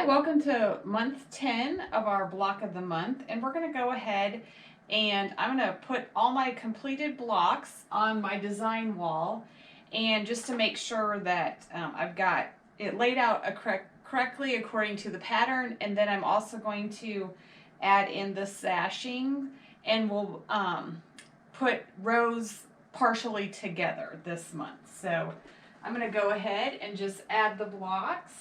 Hi, welcome to month 10 of our block of the month, and we're going to go ahead and I'm going to put all my completed blocks on my design wall, and just to make sure that I've got it laid out correctly according to the pattern. And then I'm also going to add in the sashing, and we'll put rows partially together this month. So I'm going to go ahead and just add the blocks.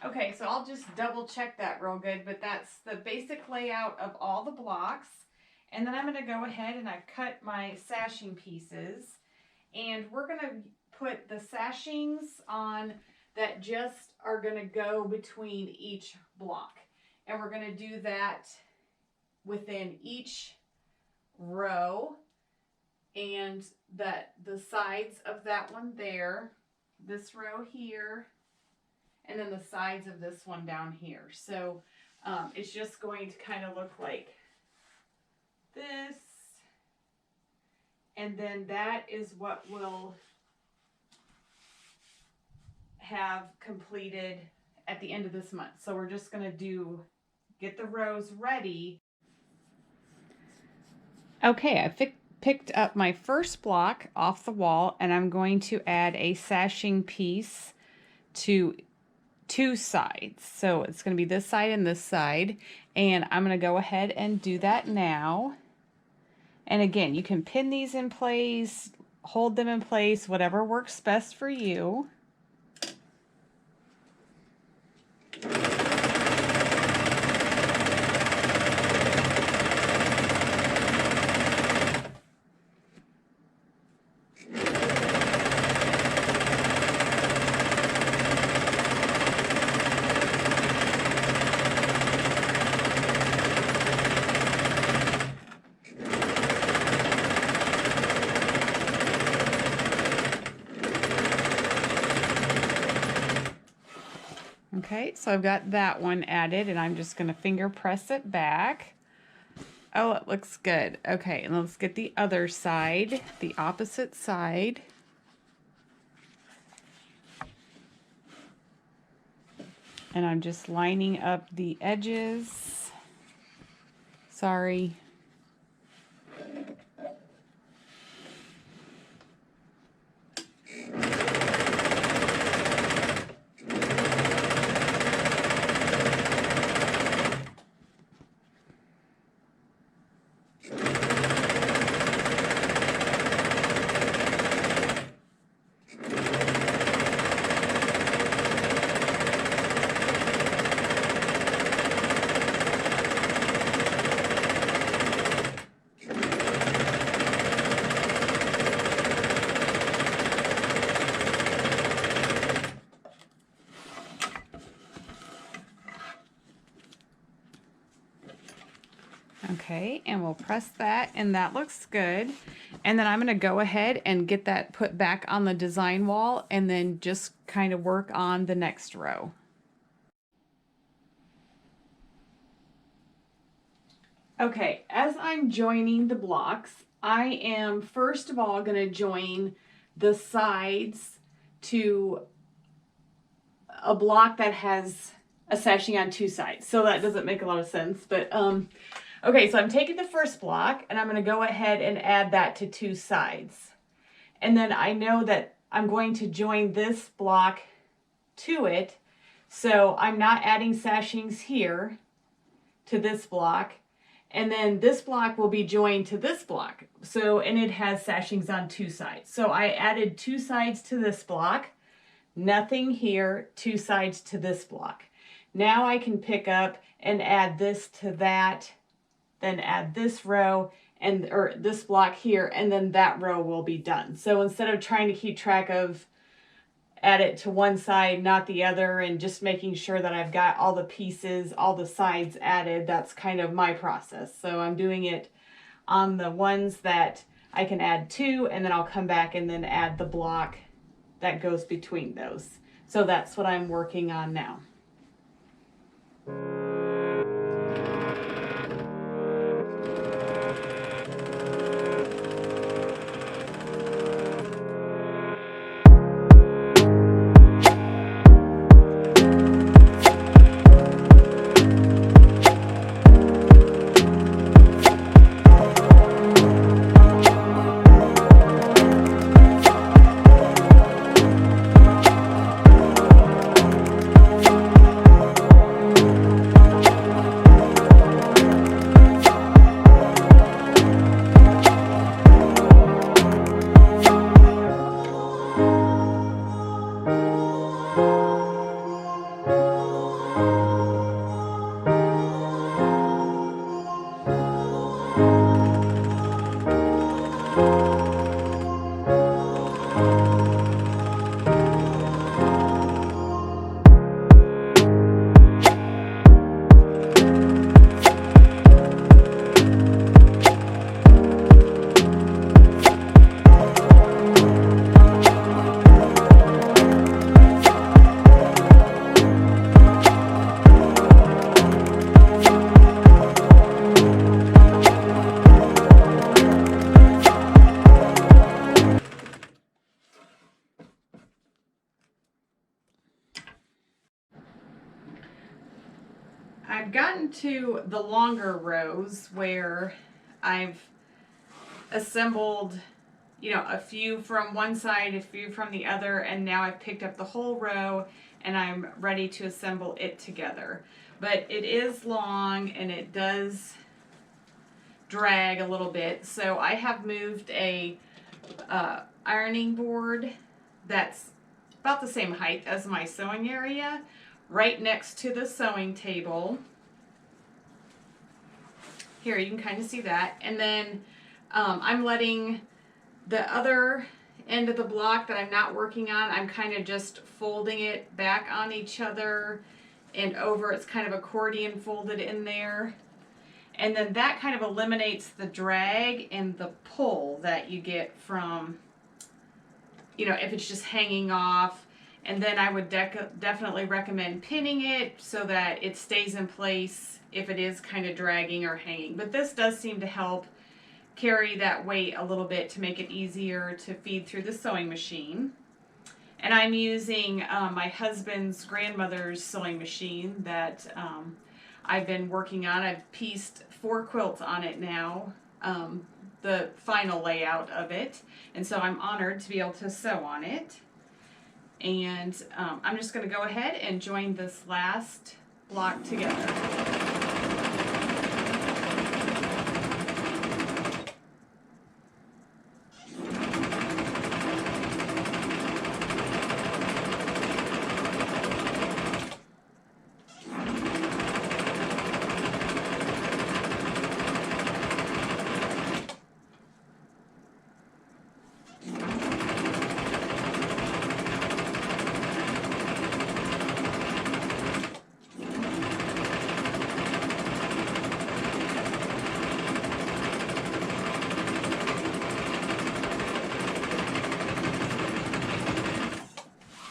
Okay, so I'll just double check that real good, but that's the basic layout of all the blocks. And then I'm going to go ahead and I cut my sashing pieces, and we're going to put the sashings on that just are going to go between each block. And we're going to do that within each row, and that the sides of that one there, this row here, and then the sides of this one down here. So it's just going to kind of look like this. And then that is what we'll have completed at the end of this month. So we're just going to get the rows ready. Okay, I picked up my first block off the wall, and I'm going to add a sashing piece to two sides. So it's going to be this side and this side, and I'm going to go ahead and do that now. And again, you can pin these in place, hold them in place, whatever works best for you. Okay, so I've got that one added, and I'm just going to finger press it back. Oh, it looks good. Okay, and let's get the other side, the opposite side. And I'm just lining up the edges. Sorry. Okay, and we'll press that, and that looks good. And then I'm going to go ahead and get that put back on the design wall, and then just kind of work on the next row. Okay, as I'm joining the blocks, I am first of all going to join the sides to a block that has a sashing on two sides. So that doesn't make a lot of sense, but okay, so I'm taking the first block and I'm going to go ahead and add that to two sides. And then I know that I'm going to join this block to it, so I'm not adding sashings here to this block, and then this block will be joined to this block. So, and it has sashings on two sides. So I added two sides to this block, nothing here, two sides to this block. Now I can pick up and add this to that, then add this row and or this block here, and then that row will be done. So instead of trying to keep track of add it to one side, not the other, and just making sure that I've got all the pieces, all the sides added, that's kind of my process. So I'm doing it on the ones that I can add to, and then I'll come back and then add the block that goes between those. So that's what I'm working on now. I've gotten to the longer rows where I've assembled, you know, a few from one side, a few from the other, and now I've picked up the whole row and I'm ready to assemble it together. But it is long and it does drag a little bit, so I have moved a ironing board that's about the same height as my sewing area right next to the sewing table. Here, you can kind of see that. And then I'm letting the other end of the block that I'm not working on, I'm kind of just folding it back on each other and over. It's kind of accordion folded in there. And then that kind of eliminates the drag and the pull that you get from, you know, if it's just hanging off. And then I would definitely recommend pinning it so that it stays in place if it is kind of dragging or hanging. But this does seem to help carry that weight a little bit to make it easier to feed through the sewing machine. And I'm using my husband's grandmother's sewing machine that I've been working on. I've pieced 4 quilts on it now, the final layout of it. And so I'm honored to be able to sew on it. And I'm just going to go ahead and join this last block together.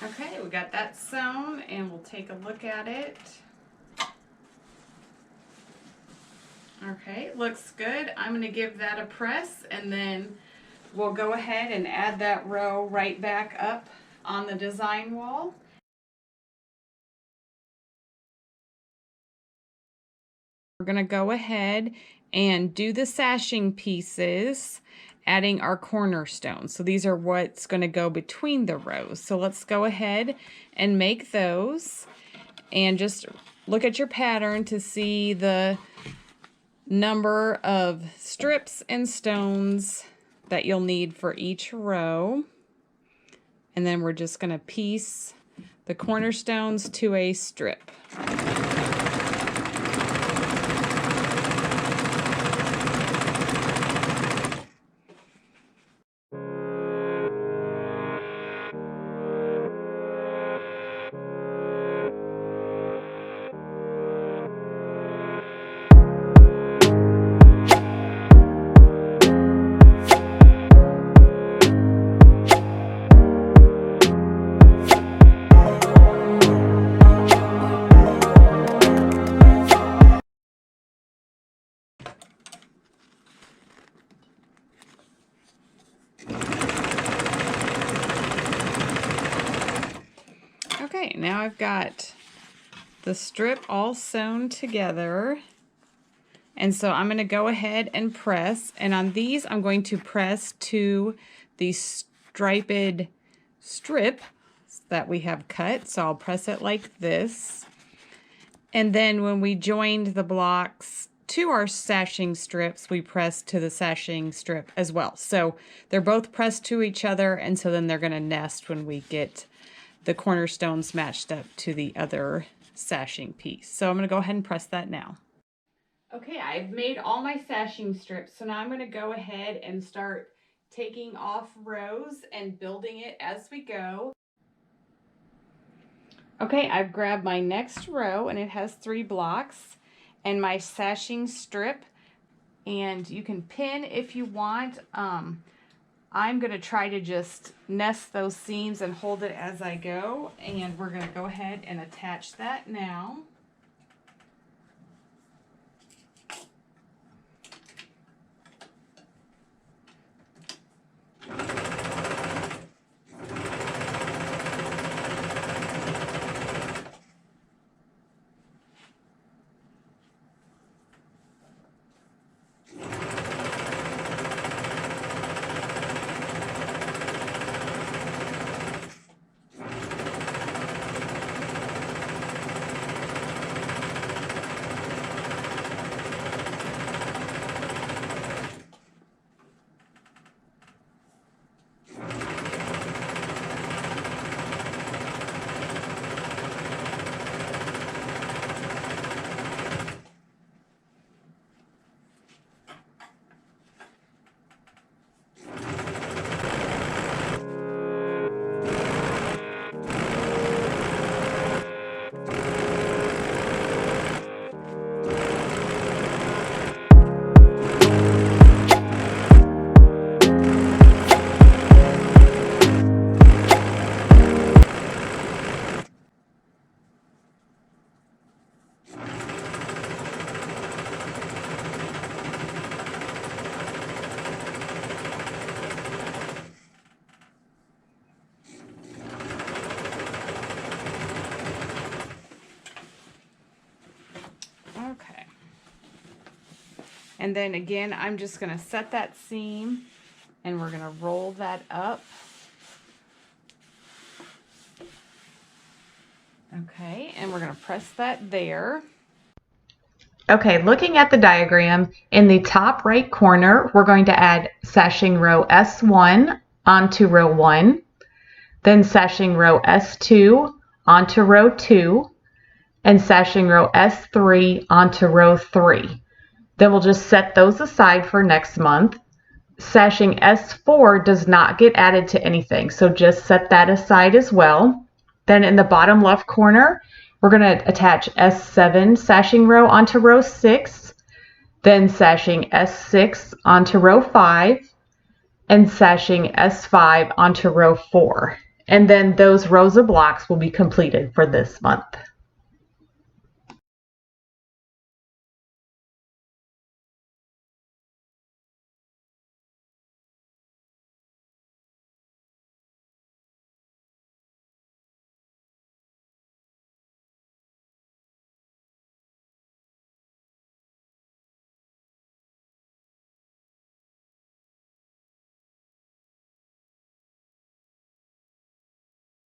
Okay, we got that sewn and we'll take a look at it. Okay, looks good. I'm going to give that a press and then we'll go ahead and add that row right back up on the design wall. We're going to go ahead and do the sashing pieces, adding our cornerstones. So these are what's going to go between the rows. So let's go ahead and make those, and just look at your pattern to see the number of strips and stones that you'll need for each row. And then we're just going to piece the cornerstones to a strip. Okay, now I've got the strip all sewn together, and so I'm going to go ahead and press, and on these I'm going to press to the striped strip that we have cut. So I'll press it like this, and then when we joined the blocks to our sashing strips, we press to the sashing strip as well. So they're both pressed to each other, and so then they're going to nest when we get the cornerstones matched up to the other sashing piece. So I'm going to go ahead and press that now. Okay, I've made all my sashing strips, so now I'm going to go ahead and start taking off rows and building it as we go. Okay, I've grabbed my next row, and it has 3 blocks, and my sashing strip, and you can pin if you want. I'm going to try to just nest those seams and hold it as I go, and we're going to go ahead and attach that now. And then again, I'm just going to set that seam, and we're going to roll that up. Okay, and we're going to press that there. Okay, looking at the diagram, in the top right corner, we're going to add sashing row S1 onto row 1, then sashing row S2 onto row 2, and sashing row S3 onto row 3. Then we'll just set those aside for next month. Sashing S4 does not get added to anything, so just set that aside as well. Then in the bottom left corner, we're going to attach S7 sashing row onto row 6, then sashing S6 onto row 5, and sashing S5 onto row 4. And then those rows of blocks will be completed for this month.